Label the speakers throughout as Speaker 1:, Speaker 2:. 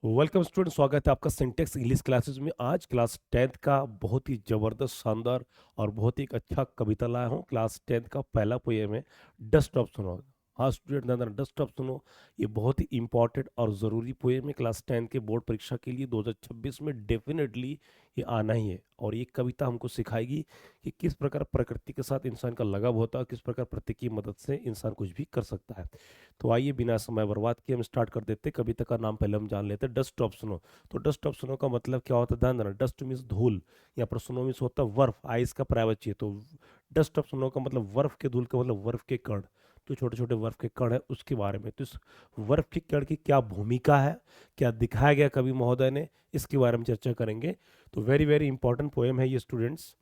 Speaker 1: Welcome student, स्वागत है आपका सिंटेक्स इंग्लिश क्लासेस में। आज क्लास 10th का बहुत ही ज़बरदस्त, शानदार और बहुत ही एक अच्छा कविता लाया हूँ। क्लास 10th का पहला पोएम है, डस्ट ऑफ सुनो। हाँ स्टूडेंट, ज़्यादा डस्ट ऑफ सुनो। ये बहुत ही इंपॉर्टेंट और ज़रूरी पोएम है क्लास 10 के बोर्ड परीक्षा के लिए 2026 में। डेफिनेटली ये आना ही है। और ये कविता हमको सिखाएगी कि किस प्रकार प्रकृति के साथ इंसान का लगाव होता है, किस प्रकार प्रकृति की मदद से इंसान कुछ भी कर सकता है। तो आइए बिना समय बर्बाद किए हम स्टार्ट कर देते हैं। कविता का नाम पहले हम जान लेते हैं, डस्ट ऑफ स्नो। तो डस्ट ऑफ स्नो का मतलब क्या होता है, ध्यान देना। डस्ट मीन्स धूल, यहाँ पर स्नो मीन्स होता है बर्फ, आइस का प्रायवत चाहिए। तो डस्ट ऑफ स्नो का मतलब बर्फ के धूल का मतलब बर्फ के कण, तो छोटे छोटे बर्फ के कण है उसके बारे में। तो इस बर्फ के कण की क्या भूमिका है, क्या दिखाया गया कवि महोदय ने, इसके बारे में चर्चा करेंगे। तो वेरी वेरी इंपॉर्टेंट पोएम है ये स्टूडेंट्स।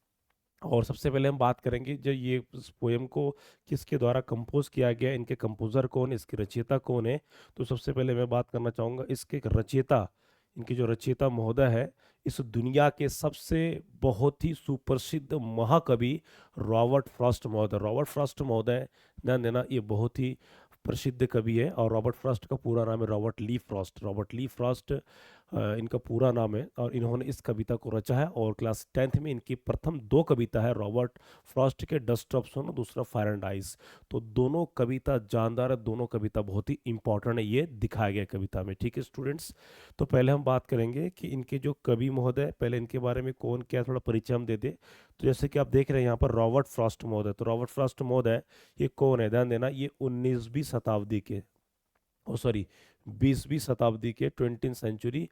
Speaker 1: और सबसे पहले हम बात करेंगे जो ये इस पोएम को किसके द्वारा कंपोज किया गया है, इनके कंपोजर कौन है, इसके रचयिता कौन है। तो सबसे पहले मैं बात करना चाहूँगा इसके रचयिता। इनके जो रचयिता महोदय है, इस दुनिया के सबसे बहुत ही सुप्रसिद्ध महाकवि रॉबर्ट फ्रॉस्ट महोदय। रॉबर्ट फ्रॉस्ट महोदय, ध्यान देना, ये बहुत ही प्रसिद्ध कवि है। और रॉबर्ट फ्रॉस्ट का पूरा नाम है रॉबर्ट ली फ्रॉस्ट। रॉबर्ट ली फ्रॉस्ट इनका पूरा नाम है। और इन्होंने इस कविता को रचा है। और क्लास 10th में इनकी प्रथम दो कविता है रॉबर्ट फ्रॉस्ट के, डस्ट ऑफ सोनो, दूसरा फायर एंड आइस। तो दोनों कविता जानदार है, दोनों कविता बहुत ही इंपॉर्टेंट है, ये दिखाया गया कविता में। ठीक है स्टूडेंट्स, तो पहले हम बात करेंगे कि इनके जो कवि महोदय, पहले इनके बारे में कौन क्या, थोड़ा परिचय हम दे दे। तो जैसे कि आप देख रहे हैं यहाँ पर रॉबर्ट फ्रॉस्ट महोदय। तो रॉबर्ट फ्रॉस्ट महोदय ये कौन है, ध्यान देना, ये 19वीं शताब्दी के, ओ सॉरी 20वीं शताब्दी के, 20th सेंचुरी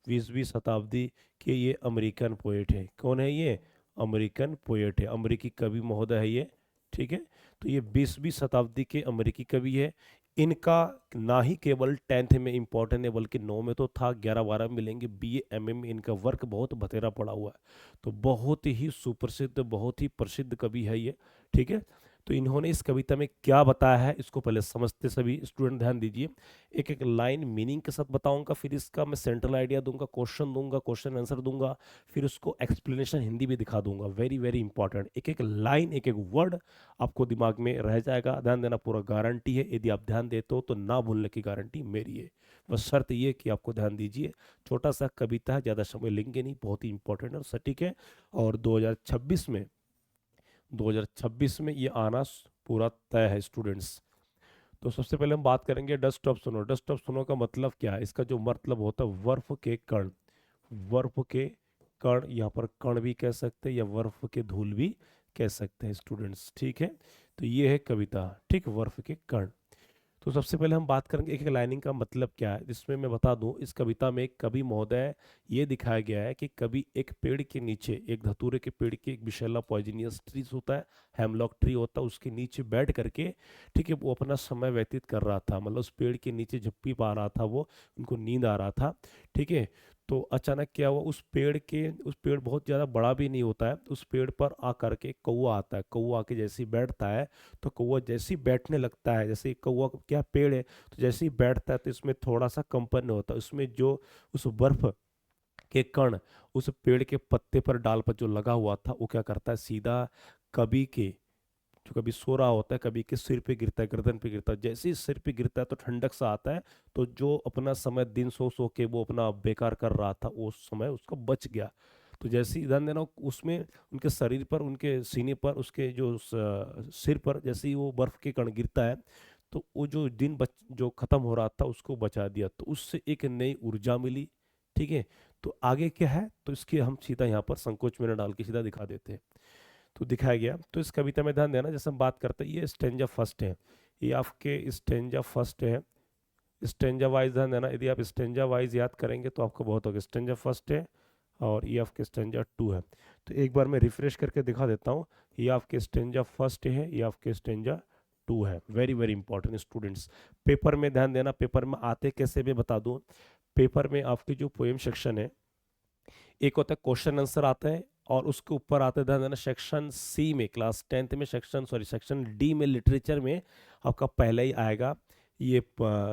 Speaker 1: 20वीं शताब्दी के ये अमेरिकन पोएट है। कौन है ये, अमेरिकन पोएट है, अमेरिकी कवि महोदय है ये। ठीक है, तो ये 20वीं शताब्दी के अमेरिकी कवि है। इनका ना ही केवल 10th में इम्पोर्टेंट है, बल्कि 9 में तो था, 11 12 में मिलेंगे, BA MA में इनका वर्क बहुत बतेरा पड़ा हुआ है। तो बहुत ही सुप्रसिद्ध, बहुत ही प्रसिद्ध कवि है ये। ठीक है, तो इन्होंने इस कविता में क्या बताया है इसको पहले समझते। सभी स्टूडेंट ध्यान दीजिए, एक एक लाइन मीनिंग के साथ बताऊंगा, फिर इसका मैं सेंट्रल आइडिया दूंगा, क्वेश्चन दूंगा, क्वेश्चन आंसर दूंगा, फिर उसको एक्सप्लेनेशन हिंदी में दिखा दूंगा। वेरी वेरी इंपॉर्टेंट, एक एक लाइन, एक एक वर्ड आपको दिमाग में रह जाएगा। ध्यान देना, पूरा गारंटी है, यदि आप ध्यान देते हो तो ना भूलने की गारंटी मेरी है। बस शर्त ये कि आपको ध्यान दीजिए। छोटा सा कविता है, ज़्यादा समय लेंगे नहीं, बहुत ही इंपॉर्टेंट और सटीक है। और 2026 में ये आना पूरा तय है स्टूडेंट्स। तो सबसे पहले हम बात करेंगे dust of snow. Dust of snow का मतलब क्या है, इसका जो मतलब होता है बर्फ के कण। बर्फ के कण, यहाँ पर कण भी कह सकते हैं या बर्फ के धूल भी कह सकते हैं स्टूडेंट्स। ठीक है, तो ये है कविता, ठीक, बर्फ के कण। तो सबसे पहले हम बात करेंगे एक एक लाइनिंग का मतलब क्या है। जिसमें मैं बता दूं, इस कविता में कवि महोदय ये दिखाया गया है कि कवि एक पेड़ के नीचे, एक धतूरे के पेड़ के, एक विशेला पॉइजनियस ट्रीज होता है, हेमलॉक ट्री होता है, उसके नीचे बैठ करके, ठीक है, वो अपना समय व्यतीत कर रहा था। मतलब उस पेड़ के नीचे झप्पी पा रहा था वो, उनको नींद आ रहा था। ठीक है, तो अचानक क्या हुआ, उस पेड़ बहुत ज़्यादा बड़ा भी नहीं होता है, उस पेड़ पर आकर के कौवा आता है। कौवा आके जैसे ही बैठता है, तो कौवा जैसे ही बैठने लगता है, जैसे ही कौवा क्या पेड़ है, तो जैसे ही बैठता है तो इसमें थोड़ा सा कंपन होता है, उसमें जो उस बर्फ के कण उस पेड़ के पत्ते पर, डाल पर जो लगा हुआ था, वो क्या करता है, सीधा कवि के, जो कभी सो रहा होता है, कभी के सिर पे गिरता है, गर्दन पे गिरता है। जैसे ही सिर पे गिरता है तो ठंडक सा आता है। तो जो अपना समय दिन सो सो के वो अपना बेकार कर रहा था, वो समय उसका बच गया। तो जैसे ही ध्यान देना, उसमें उनके शरीर पर, उनके सीने पर, उसके जो सिर पर जैसे ही वो बर्फ के कण गिरता है, तो वो जो जो खत्म हो रहा था उसको बचा दिया। तो उससे एक नई ऊर्जा मिली। ठीक है, तो आगे क्या है, तो इसके हम सीधा यहाँ पर संकोच में न डाल के सीधा दिखा देते हैं। तो दिखाया गया। तो इस कविता में ध्यान देना, जैसे हम बात करते हैं, ये स्टेंजा फर्स्ट है, ये आपके स्टेंजा फर्स्ट है। स्टेंजा वाइज ध्यान देना, यदि आप स्टेंजा वाइज याद करेंगे तो आपको बहुत होगा। स्टेंजा फर्स्ट है और ये आपके स्टेंजा टू है। तो एक बार मैं रिफ्रेश करके दिखा देता हूँ, ये आपके स्टेंजा फर्स्ट है, ये आपके स्टेंजा टू है। Very very important students. Paper में ध्यान देना, पेपर में आते कैसे मैं बता दूं। पेपर में आपके जो पोएम सेक्शन है, एक होता है क्वेश्चन आंसर आता है, और उसके ऊपर आता है, ध्यान देना, सेक्शन सी में, क्लास 10th में सेक्शन डी में, लिटरेचर में आपका पहले ही आएगा ये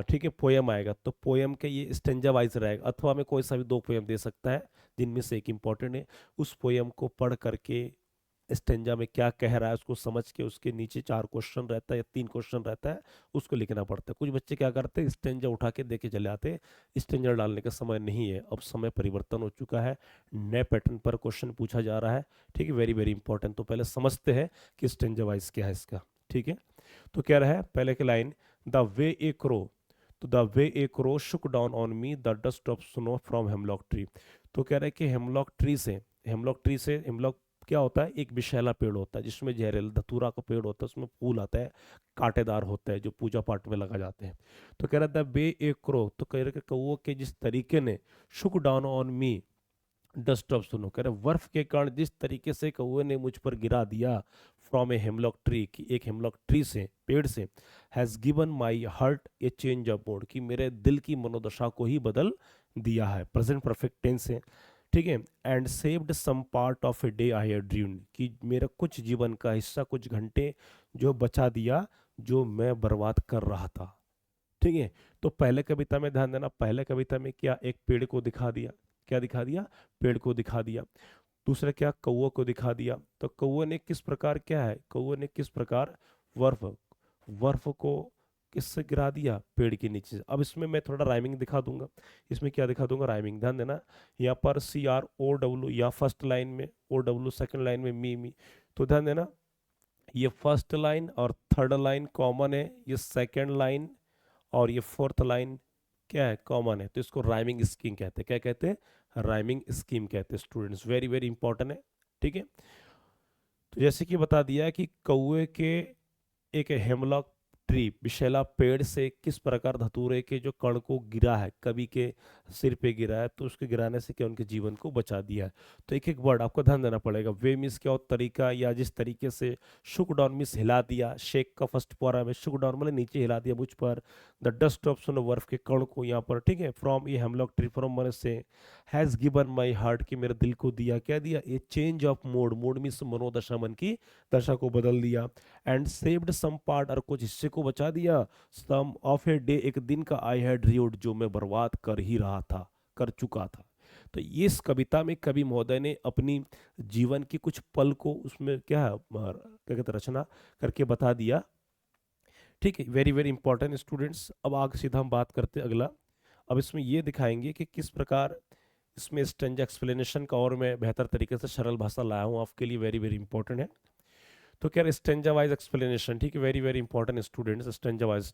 Speaker 1: ठीक है, पोयम आएगा। तो पोयम के ये स्टेंजा वाइज रहेगा, अथवा में कोई सा भी दो पोयम दे सकता है, जिनमें से एक इंपॉर्टेंट है। उस पोयम को पढ़ करके स्टेंजा में क्या कह रहा है उसको समझ के उसके नीचे 4 क्वेश्चन रहता है या 3 क्वेश्चन रहता है, उसको लिखना पड़ता है। कुछ बच्चे क्या करते हैं, स्टेंजा उठा के देके चले आते हैं। स्टेंजा डालने का समय नहीं है, अब समय परिवर्तन हो चुका है, नए पैटर्न पर क्वेश्चन पूछा जा रहा है। ठीक है, वेरी वेरी इंपॉर्टेंट। तो पहले समझते हैं कि स्टेंजा वाइज क्या है इसका। ठीक है, तो क्या रहा है पहले की line, the way a crow, तो the way a crow shook down on me the dust of snow from hemlock tree. तो कह रहा है कि हेमलॉक ट्री से, हेमलॉक ट्री से, हेमलॉक क्या होता है, एक विषैला पेड़ होता है जिसमें जहरीला धतूरा का पेड़ होता है, उसमें फूल आता है, कांटेदार होता है, जो पूजा पाठ में लगा जाते हैं। तो कह रहा था बे ए क्रो, तो कह रहे कि कौओं के जिस तरीके ने शुक down on me dust of सुनो, कह रहे बर्फ के कारण जिस तरीके से कौए ने मुझ पर गिरा दिया, फ्रॉम ए हेमलॉक ट्री, की एक हेमलॉक ट्री से, पेड़ से, has given my heart A change of mode, कि मेरे दिल की मनोदशा को ही बदल दिया है, प्रेजेंट परफेक्ट टेंस है। ठीक है, and saved some part of a day I had dreamed, कि मेरा कुछ जीवन का हिस्सा, कुछ घंटे जो बचा दिया, जो मैं बर्बाद कर रहा था। ठीक है, तो पहले कविता में ध्यान देना, पहले कविता में क्या, एक पेड़ को दिखा दिया, क्या दिखा दिया, पेड़ को दिखा दिया। दूसरा क्या, कौवा को दिखा दिया। तो कौवे ने किस प्रकार, क्या है, कौवे ने किस प्रकार बर्फ, बर्फ को किससे गिरा दिया, पेड़ के नीचे से। अब इसमें मैं थोड़ा राइमिंग दिखा दूंगा, इसमें क्या दिखा दूंगा, राइमिंग, ध्यान देना। यहाँ पर CROW, या फर्स्ट लाइन में OW, सेकंड लाइन में मी। तो ध्यान देना, ये फर्स्ट लाइन और थर्ड लाइन कॉमन है, ये सेकंड लाइन और ये फोर्थ लाइन क्या है, कॉमन है। तो इसको राइमिंग स्कीम कहते हैं, क्या कहते हैं, राइमिंग स्कीम कहते हैं स्टूडेंट्स, वेरी वेरी इंपॉर्टेंट है। ठीक है, तो जैसे कि बता दिया है कि कौए के, एक हेमलॉक ट्री, विशैला पेड़ से किस प्रकार धतूरे के जो कण को गिरा है, कवि के सिर पे गिरा है, तो उसके गिराने से क्या उनके जीवन को बचा दिया है। तो एक एक वर्ड आपको ध्यान देना पड़ेगा। वे मिस क्या हो, तरीका, या जिस तरीके से, शुक डाउन मिस हिला दिया, शेक का फर्स्ट पारा में शुक डाउन मतलब नीचे हिला दिया मुझ पर, द डस्ट ऑफ स्नो, बर्फ के कण को यहाँ पर। ठीक है, फ्रॉम ये हेमलॉक ट्री, फ्रॉम मन से, हैज गिवन माई हार्ट, की मेरे दिल को दिया, क्या दिया, ये change of mode, mode means मनोदशा, मन की दशा को बदल दिया। एंड सेव्ड सम पार्ट, और कुछ हिस्से को बचा दिया, सम ऑफ ए डे, एक दिन का, आई हैड ड्रीम्ड, जो मैं बर्बाद कर ही रहा था, कर चुका था। तो ये इस कविता में कवि महोदय ने अपनी जीवन की कुछ पल को उसमें क्या है, क्या कहते हैं, रचना करके बता दिया। ठीक है, वेरी वेरी इंपॉर्टेंट स्टूडेंट्स। अब आगे सीधा हम बात करते हैं अगला। अब इसमें ये दिखाएंगे कि किस प्रकार इसमें स्टेंजा एक्सप्लेनेशन का और मैं बेहतर तरीके से सरल भाषा लाया हूँ आपके लिए, वेरी वेरी इंपॉर्टेंट है। तो क्या स्टेंजा वाइज एक्सप्लेनेशन, ठीक है, very very important students, stanza wise.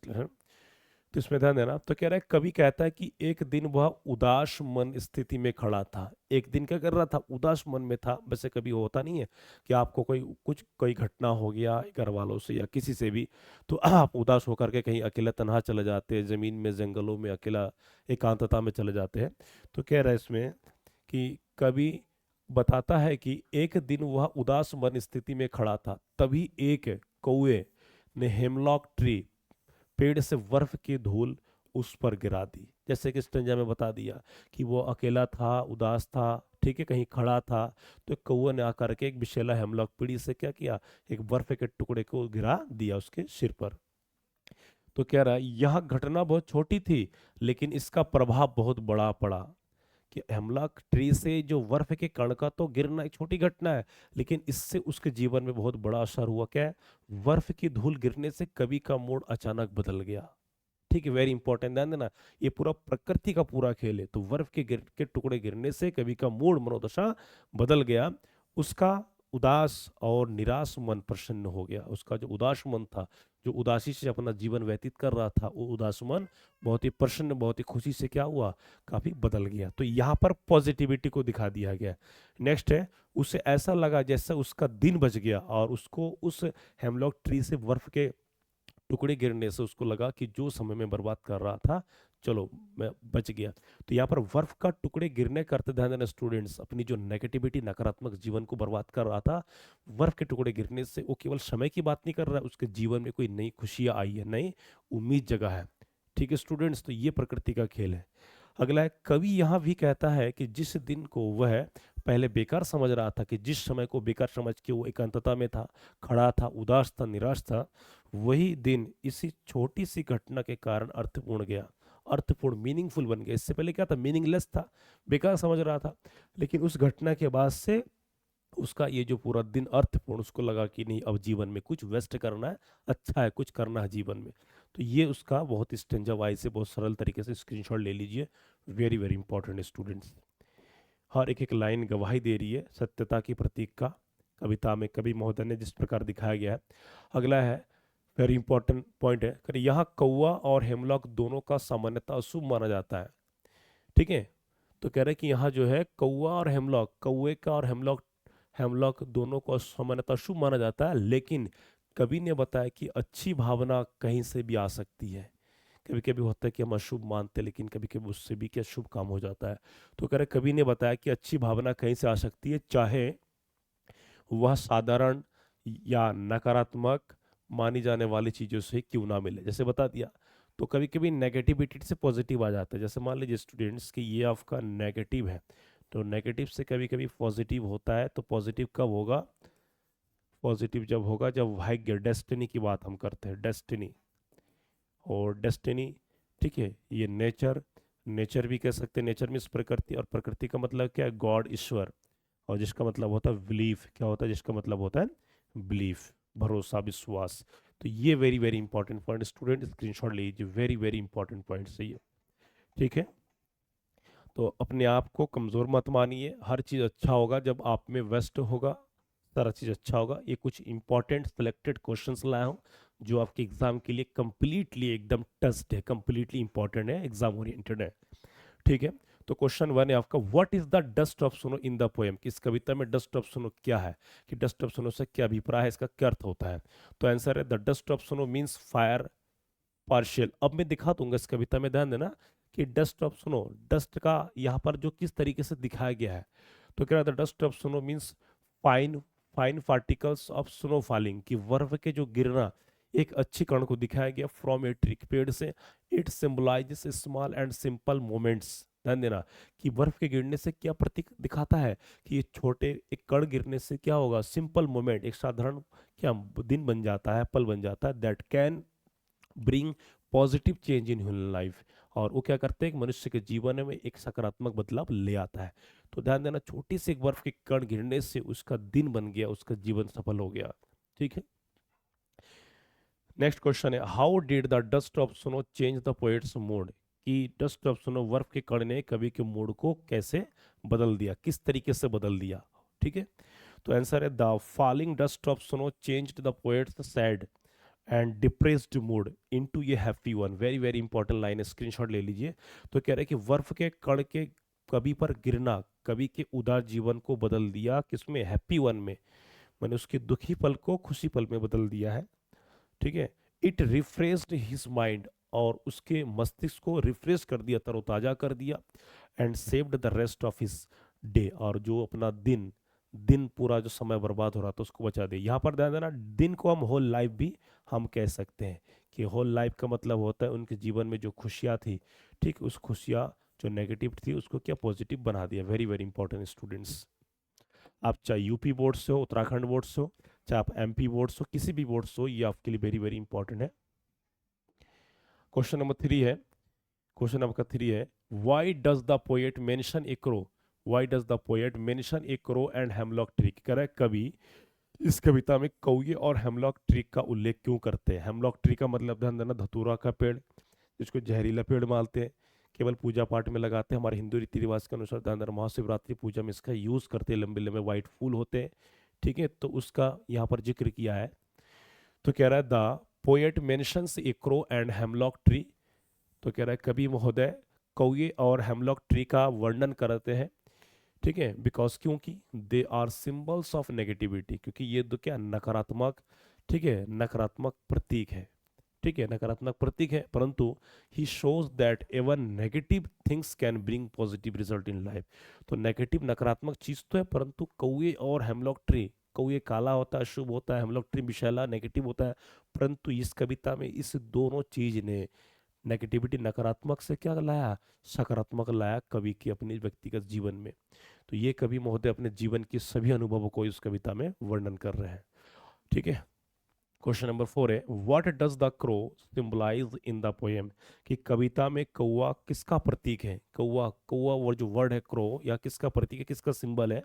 Speaker 1: तो इसमें ध्यान देना। तो कह रहा है, कवि कहता है कि एक दिन वह उदास मन स्थिति में खड़ा था। एक दिन क्या कर रहा था, उदास मन में था। वैसे कभी होता नहीं है कि आपको कोई घटना हो गया घर वालों से या किसी से भी, तो आप उदास होकर के कहीं अकेला तन्हा चले जाते हैं, जमीन में, जंगलों में अकेला एकांतता में चले जाते हैं। तो कह रहा है इसमें कि कवि बताता है कि एक दिन वह उदास मन स्थिति में खड़ा था, तभी एक कौए ने हेमलॉक ट्री, पेड़ से बर्फ की धूल उस पर गिरा दी। जैसे कि स्टेंजा में बता दिया कि वो अकेला था, उदास था, ठीक है, कहीं खड़ा था, तो एक कौवे ने आकर के एक विशेला हेमलॉक पेड़ से क्या किया, एक बर्फ के टुकड़े को गिरा दिया उसके सिर पर। तो कह रहा है यह घटना बहुत छोटी थी, लेकिन इसका प्रभाव बहुत बड़ा पड़ा, कि हेमलॉक ट्री से जो बर्फ के कण का तो गिरना एक छोटी घटना है, लेकिन इससे उसके जीवन में बहुत बड़ा असर हुआ। क्या है, बर्फ की धूल गिरने से कवि का मूड अचानक बदल गया। ठीक है, वेरी इंपॉर्टेंट, ध्यान देना, ये पूरा प्रकृति का पूरा खेल है। तो बर्फ के टुकड़े गिरने से कवि का मूड, मनोदशा बदल गया। उसका उदास और निराश मन प्रसन्न हो गया। उसका जो उदास मन था, जो उदासी से अपना जीवन व्यतीत कर रहा था, वो उदास मन बहुत ही प्रसन्न, बहुत ही खुशी से क्या हुआ, काफी बदल गया। तो यहाँ पर पॉजिटिविटी को दिखा दिया गया। नेक्स्ट है, उसे ऐसा लगा जैसे उसका दिन बच गया, और उसको उस हेमलॉक ट्री से बर्फ के टुकड़े गिरने से उसको लगा कि जो समय में बर्बाद कर रहा था, चलो मैं बच गया। तो यहाँ पर बर्फ का टुकड़े गिरने करते, ध्यान देना स्टूडेंट्स, अपनी जो नेगेटिविटी, नकारात्मक जीवन को बर्बाद कर रहा था, बर्फ के टुकड़े गिरने से वो केवल समय की बात नहीं कर रहा है, उसके जीवन में कोई नई खुशियां आई है, नई उम्मीद जगा है। ठीक है स्टूडेंट्स, तो ये प्रकृति का खेल है। अगला है, कवि यहाँ भी कहता है कि जिस दिन को वह पहले बेकार समझ रहा था, कि जिस समय को बेकार समझ के वो एकांतता में था, खड़ा था, उदास था, निराश था, वही दिन इसी छोटी सी घटना के कारण अर्थपूर्ण गया, अर्थपूर्ण, मीनिंगफुल बन गया। इससे पहले क्या था, मीनिंगलेस था, बेकार समझ रहा था, लेकिन उस घटना के बाद से उसका ये जो पूरा दिन अर्थपूर्ण, उसको लगा कि नहीं अब जीवन में कुछ वेस्ट करना है, अच्छा है, कुछ करना है जीवन में। तो ये उसका बहुत स्टेंजा वाइज से बहुत सरल तरीके से स्क्रीनशॉट ले लीजिए। Very very important students. हर एक एक लाइन गवाही दे रही है सत्यता की प्रतीक का, कविता में कवि महोदय ने जिस प्रकार दिखाया गया है। अगला है वेरी इंपॉर्टेंट पॉइंट है, करिए यहाँ कौवा और हेमलॉक दोनों का सामान्यतः अशुभ माना जाता है। ठीक है, तो कह रहे हैं कि यहाँ जो है कौवा और हेमलॉक, कौवे का और हेमलॉक, हेमलॉक दोनों को सामान्यतः शुभ माना जाता है, लेकिन कवि ने बताया कि अच्छी भावना कहीं से भी आ सकती है। कभी कभी होता है कि हम अशुभ मानते हैं, लेकिन कभी कभी उससे भी क्या शुभ काम हो जाता है। तो कह रहे कवि ने बताया कि अच्छी भावना कहीं से आ सकती है, चाहे वह साधारण या नकारात्मक मानी जाने वाली चीजों से क्यों ना मिले। जैसे बता दिया, तो कभी कभी नेगेटिविटी से पॉजिटिव आ जाता है। जैसे मान लीजिए स्टूडेंट्स कि ये आपका नेगेटिव है, तो नेगेटिव से कभी कभी पॉजिटिव होता है। तो पॉजिटिव कब होगा? पॉजिटिव जब होगा जब भाग्य, डेस्टिनी की बात हम करते हैं, डेस्टिनी और डेस्टिनी। ठीक है, ये नेचर, नेचर भी कह सकते हैं, नेचर मीन्स प्रकृति, और प्रकृति का मतलब क्या है? गॉड, ईश्वर। और जिसका मतलब होता है बिलीफ, क्या होता है? जिसका मतलब होता है बिलीफ, भरोसा, विश्वास। तो ये very very important point student screenshot लीजिए, वेरी वेरी इंपॉर्टेंट पॉइंट है ये। ठीक है, तो अपने आप को कमज़ोर मत मानिए, हर चीज़ अच्छा होगा जब आप में वेस्ट होगा, सारा चीज़ अच्छा होगा। ये कुछ इंपॉर्टेंट सेलेक्टेड क्वेश्चंस लाया हूँ जो आपके एग्जाम के लिए कंप्लीटली एकदम टस्ट है, कंप्लीटली इंपॉर्टेंट है, एग्जाम ओरिएंटेड है। ठीक है, तो क्वेश्चन वन है आपका, what is the dust of snow in the poem? कि इस कविता में डस्ट ऑफ सोनो क्या है, कि डस्ट ऑफ सोनो से क्या अभिप्राय है, इसका क्या अर्थ होता है? तो आंसर है the dust of snow means fire partial. अब मैं दिखा दूंगा इस कविता में, ध्यान देना कि डस्ट ऑफ सोनो, डस्ट का यहाँ पर जो किस तरीके से दिखाया गया है। तो कह रहा था dust of snow means fine, fine particles of snow falling, कि बर्फ के जो गिरना, एक अच्छी कण को दिखाया गया फ्रॉम ए ट्री, पेड़ से। It symbolizes small and simple moments. ध्यान देना कि बर्फ के गिरने से क्या प्रतीक दिखाता है, कि ये छोटे एक कण गिरने से क्या होगा? सिंपल मोमेंट, एक साधारण क्या दिन बन जाता है, पल बन जाता है, that can bring positive change in human life. और वो क्या करते हैं? मनुष्य के जीवन में एक सकारात्मक बदलाव ले आता है। तो ध्यान देना, छोटी सी एक बर्फ के कण गिरने से उसका दिन बन गया, उसका जीवन सफल हो गया। ठीक है, नेक्स्ट क्वेश्चन है, how did the dust of snow change the poets mood? कि डस्ट ऑफ स्नो, बर्फ के कण ने कवि के मूड को कैसे बदल दिया, किस तरीके से बदल दिया? ठीक है, तो आंसर है the falling dust of snow changed the poet's sad and depressed mood into ये happy one. Very very important line है, स्क्रीनशॉट ले लीजिए। तो कह रहे हैं कि बर्फ के कण के कवि पर गिरना कवि के उदार जीवन को बदल दिया, किसमें? हैप्पी वन में। मैंने उसके दुखी पल को खुशी पल में बदल दिया है। ठीक है, इट रिफ्रेश्ड हिज माइंड, और उसके मस्तिष्क को रिफ्रेश कर दिया, तरोताजा कर दिया। And saved the rest of his day, और जो अपना दिन, दिन पूरा जो समय बर्बाद हो रहा था उसको बचा दे। यहाँ पर ध्यान देना, दिन को हम होल लाइफ भी हम कह सकते हैं, कि होल लाइफ का मतलब होता है उनके जीवन में जो खुशियाँ थी, ठीक, उस खुशियाँ जो नेगेटिव थी उसको क्या पॉजिटिव बना दिया। Very very important students. आप चाहे यूपी बोर्ड से हो, उत्तराखंड बोर्ड से हो, चाहे आप एमपी बोर्ड से हो, किसी भी बोर्ड से हो, ये आपके लिए वेरी वेरी इंपॉर्टेंट है। क्वेश्चन नंबर थ्री है, क्वेश्चन नंबर थ्री है, why does the poet mention A crow? Why does the poet mention A crow and hemlock tree? कह रहा है कवि इस कविता में कौए और हेमलॉक ट्री का उल्लेख क्यों करते हैं? हेमलॉक ट्री का मतलब ध्यान देना धतूरा का पेड़, जिसको जहरीला पेड़ मानते हैं, केवल पूजा पाठ में लगाते हैं। हमारे हिंदू रीति रिवाज के अनुसार ध्यान देना, महाशिवरात्रि पूजा में इसका यूज करते हैं, लंबे लंबे वाइट फूल होते हैं। ठीक है, तो उसका यहाँ पर जिक्र किया है। तो कह रहा है the poet mentions A crow and hemlock tree. तो कह रहा है कवि महोदय कौए और हेमलॉक ट्री का वर्णन करते हैं। ठीक है, बिकॉज क्योंकि they are symbols of negativity, क्योंकि ये दो क्या नकारात्मक, ठीक है, नकारात्मक प्रतीक है। ठीक है, नकारात्मक प्रतीक है, परंतु he shows that even negative things can bring positive result in life. तो नेगेटिव, नकारात्मक चीज तो है, परंतु कौए और हेमलॉक ट्री, कौए काला होता है, शुभ होता है, हेमलॉक ट्री विषैला नेगेटिव होता है, परंतु इस कविता में इस दोनों चीज ने नेगेटिविटी, नकारात्मक से क्या लाया? सकारात्मक लाया कवि के अपने व्यक्तिगत जीवन में। तो ये कवि महोदय अपने जीवन के सभी अनुभवों को इस कविता में वर्णन कर रहे हैं। ठीक है, क्वेश्चन नंबर फोर है, what does the crow symbolise in the poem? कि कविता में कौवा किसका प्रतीक है? कौवा, कौवा वो जो वर्ड है क्रो, या किसका प्रतीक है, किसका सिंबल है?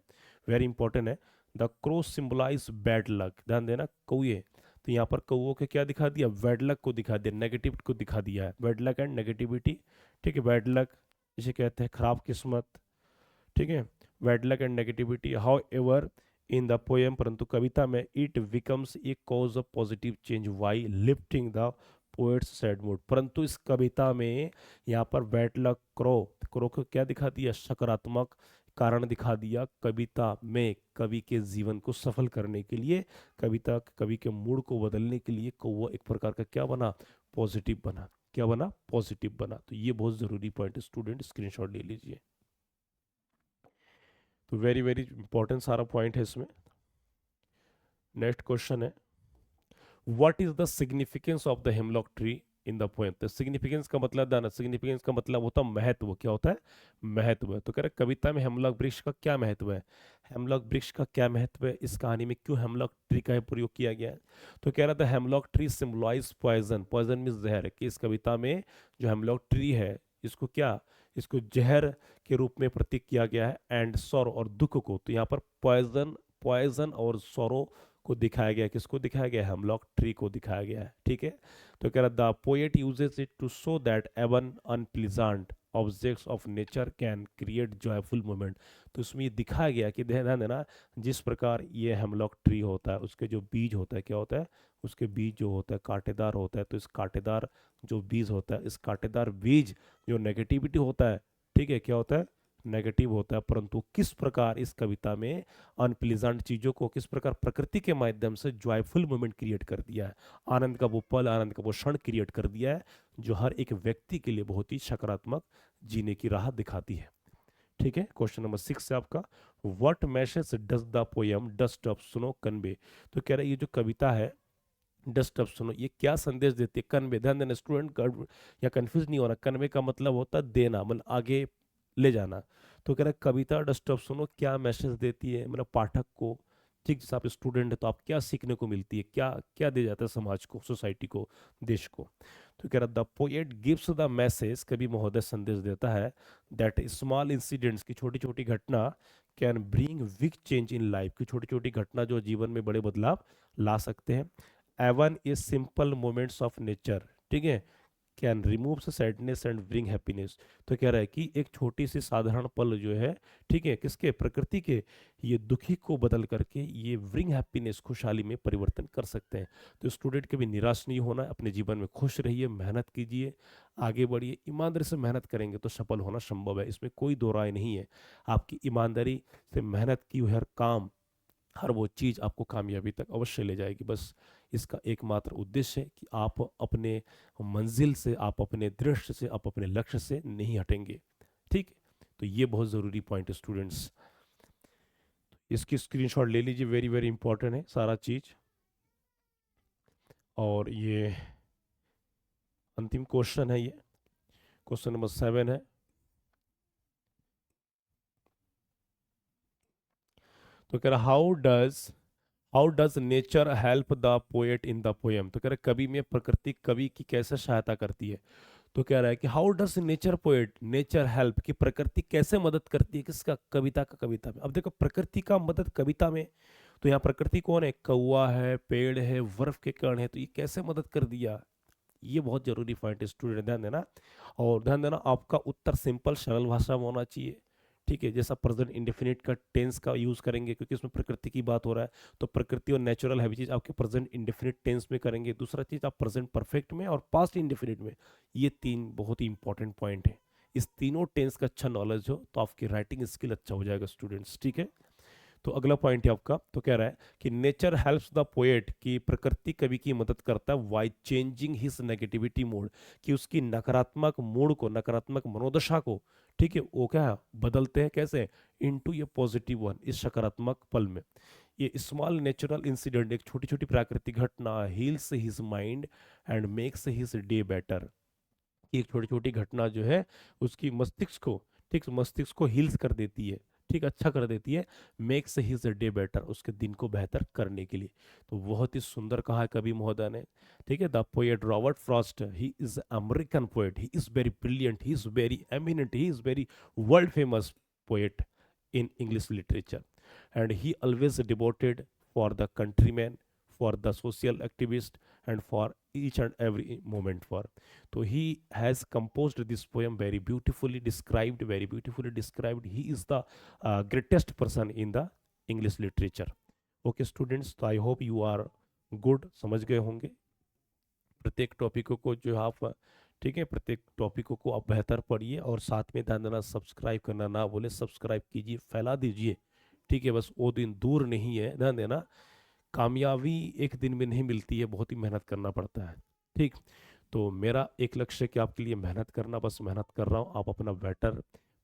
Speaker 1: वेरी इंपॉर्टेंट है। The crow symbolise bad luck, ध्यान देना कौए, तो यहाँ पर कौओं के क्या दिखा दिया, बैड लक को दिखा दिया, नेगेटिव को दिखा दिया है, बैड लक एंड नेगेटिविटी। ठीक है, बैड लक जिसे कहते हैं खराब किस्मत। ठीक है, bad luck and negativity. How in the poem, परंतु कविता में, it becomes a cause of positive change by lifting the poet's sad mood, परंतु इस कविता में यहाँ पर बैड लक क्रो, क्रो को क्या दिखा दिया, सकारात्मक कारण दिखा दिया। कविता में कवि के जीवन को सफल करने के लिए, कविता कवि के मूड को बदलने के लिए कौवा एक प्रकार का क्या बना, पॉजिटिव बना। क्या बना, पॉजिटिव बना। तो ये बहुत जरूरी पॉइंट है स्टूडेंट, स्क्रीनशॉट ले लीजिए। तो वेरी वेरी इंपॉर्टेंट सारा पॉइंट है इसमें। नेक्स्ट क्वेश्चन है, what is the significance of the hemlock tree in the poem. तो सिग्निफिकेंस का मतलब दाना, सिग्निफिकेंस का मतलब होता है महत्व। क्या होता है, महत्व। तो कह रहे कविता में हेमलॉक वृक्ष का क्या महत्व है, हेमलॉक वृक्ष का क्या महत्व है, इस कहानी में क्यों हेमलॉक ट्री का प्रयोग किया गया है। तो कह रहा था hemlock tree symbolise poison, poison means जहर, कि इस कविता में जो हेमलॉक ट्री है इसको क्या, इसको जहर के रूप में प्रतीक किया गया है, एंड सॉरो और दुख को। तो यहाँ पर पॉइजन, पॉइजन और सॉरो को दिखाया गया, किसको दिखाया गया, हेमलॉक ट्री को दिखाया गया है। ठीक है, तो कह रहा the poet uses it to show that even unpleasant objects of nature can create joyful moment. तो इसमें ये दिखाया गया कि ध्यान देना, जिस प्रकार ये हेमलॉक ट्री होता है उसके जो बीज होता है, क्या होता है, उसके बीज जो होता है कांटेदार होता है। तो इस कांटेदार जो बीज होता है, इस कांटेदार बीज जो नेगेटिविटी होता है, ठीक है, क्या होता है, नेगेटिव होता है। परंतु किस प्रकार इस कविता में अनप्लीजेंट चीजों को किस प्रकार प्रकृति के माध्यम से जॉयफुल मोमेंट क्रिएट कर दिया है, आनंद का वो पल, आनंद का वो क्षण क्रिएट कर दिया है, जो हर एक व्यक्ति के लिए बहुत ही सकारात्मक जीने की राह दिखाती है। ठीक है, क्वेश्चन नंबर 6 से आपका, what message does the poem dust of snow convey. तो कह रहा है ये जो कविता है डस्ट ऑफ स्नो, ये क्या संदेश देती है, कन्वे, ध्यान देना स्टूडेंट, या कंफ्यूज नहीं होना, कन्वे का मतलब होता है देना, मतलब आगे ले जाना। तो कह रहा है कविता डस्ट ऑफ स्नो क्या मैसेज देती है, मतलब पाठक को, ठीक, जैसे आप स्टूडेंट है तो आप क्या सीखने को मिलती है, क्या क्या दे जाता है समाज को, सोसाइटी को, देश को। तो कह रहा the poet gives the message, कवि महोदय संदेश देता है, दैट स्मॉल इंसिडेंट्स, की छोटी छोटी घटना, can bring big change in life, की छोटी छोटी घटना जो जीवन में बड़े बदलाव ला सकते हैं। Even a simple moments of nature, ठीक है, can remove sadness and bring happiness. तो कह रहा है कि एक छोटी सी साधारण पल जो है, ठीक है, किसके, प्रकृति के, ये दुखी को बदल करके ये ब्रिंग हैप्पीनेस, खुशहाली में परिवर्तन कर सकते हैं। तो स्टूडेंट कभी निराश नहीं होना, अपने जीवन में खुश रहिए, मेहनत कीजिए, आगे बढ़िए, ईमानदारी से मेहनत करेंगे तो सफल होना संभव है, इसमें कोई दो राय नहीं है। आपकी ईमानदारी से मेहनत की हुई हर काम, हर वो चीज़ आपको कामयाबी तक अवश्य ले जाएगी। बस इसका एकमात्र उद्देश्य है कि आप अपने मंजिल से, आप अपने दृश्य से, आप अपने लक्ष्य से नहीं हटेंगे। ठीक, तो ये बहुत ज़रूरी पॉइंट है स्टूडेंट्स, इसकी स्क्रीनशॉट ले लीजिए, वेरी वेरी इंपॉर्टेंट है सारा चीज़। और ये अंतिम क्वेश्चन है, ये क्वेश्चन नंबर 7 है। तो कह रहा how does nature help the poet in the poem. तो कह रहा कवि में प्रकृति कवि की कैसे सहायता करती है। तो कह रहा है कि how does nature poet, nature help, की प्रकृति कैसे मदद करती है, किसका, कविता का, कविता में। अब देखो प्रकृति का मदद कविता में, तो यहाँ प्रकृति कौन है, कौवा है, पेड़ है, बर्फ के कण है, तो ये कैसे मदद कर दिया, ये बहुत जरूरी पॉइंट है स्टूडेंट, ध्यान देना। और ध्यान देना आपका उत्तर सिंपल सरल भाषा में होना चाहिए। ठीक है, जैसा प्रेजेंट इंडेफिनिट का टेंस का यूज करेंगे, क्योंकि इसमें प्रकृति की बात हो रहा है, तो प्रकृति और नेचुरल हैवी चीज आपके प्रेजेंट इंडेफिनिट टेंस में करेंगे। दूसरा चीज आप प्रेजेंट परफेक्ट में और पास्ट इंडेफिनिट में। ये तीन बहुत ही इंपॉर्टेंट पॉइंट है, इस तीनों टेंस का अच्छा नॉलेज हो तो आपकी राइटिंग स्किल अच्छा हो जाएगा स्टूडेंट्स। ठीक है, तो अगला पॉइंट है आपका, तो कह रहा है कि नेचर हेल्प्स द पोएट, की प्रकृति कवि की मदद करता है by changing his negativity mood, कि उसकी नकारात्मक मूड को, नकारात्मक मनोदशा को, ठीक है, वो क्या है, बदलते हैं कैसे, इनटू ये पॉजिटिव वन, इस सकारात्मक पल में। ये स्मॉल नेचुरल इंसिडेंट, एक छोटी छोटी प्राकृतिक घटना, heels his mind and makes his day better. एक छोटी छोटी घटना जो है उसकी मस्तिष्क को, ठीक, मस्तिष्क को हील्स कर देती है, ठीक, अच्छा कर देती है, मेक्स हिज डे बेटर, उसके दिन को बेहतर करने के लिए। तो बहुत ही सुंदर कहा है कवि महोदय ने। ठीक है, the poet Robert Frost, he is American poet, he is very brilliant, he is very eminent, he is very world famous poet in English literature. and he always devoted for the countrymen, for the social activist, and for each and every moment for. So he has composed this poem very beautifully described, very beautifully described. He is the greatest person in the English literature. Okay students, तो I hope you are good, समझ गए होंगे प्रत्येक टॉपिकों को जो आप, ठीक है, प्रत्येक टॉपिकों को आप बेहतर पढ़िए और साथ में ध्यान देना सब्सक्राइब करना ना बोले, सब्सक्राइब कीजिए, फैला दीजिए, ठीक है, बस वो दिन दूर नहीं है, ध्यान देना। कामयाबी एक दिन में नहीं मिलती है, बहुत ही मेहनत करना पड़ता है, ठीक। तो मेरा एक लक्ष्य है कि आपके लिए मेहनत करना, बस मेहनत कर रहा हूँ, आप अपना बेटर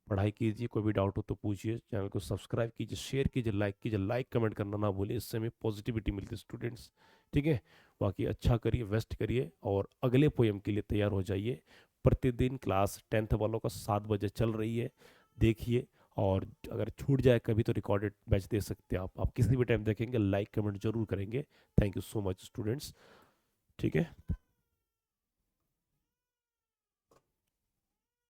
Speaker 1: पढ़ाई कीजिए, कोई भी डाउट हो तो पूछिए, चैनल को सब्सक्राइब कीजिए, शेयर कीजिए, लाइक कमेंट करना ना भूलिए, इससे हमें पॉजिटिविटी मिलती है स्टूडेंट्स, ठीक है। बाकी अच्छा करिए, वेस्ट करिए और अगले पोएम के लिए तैयार हो जाइए। प्रतिदिन क्लास 10th वालों का 7 बजे चल रही है, देखिए। और अगर छूट जाए कभी तो रिकॉर्डेड बैच दे सकते हैं आप किसी भी टाइम देखेंगे, लाइक कमेंट जरूर करेंगे। Thank you so much students, ठीक है।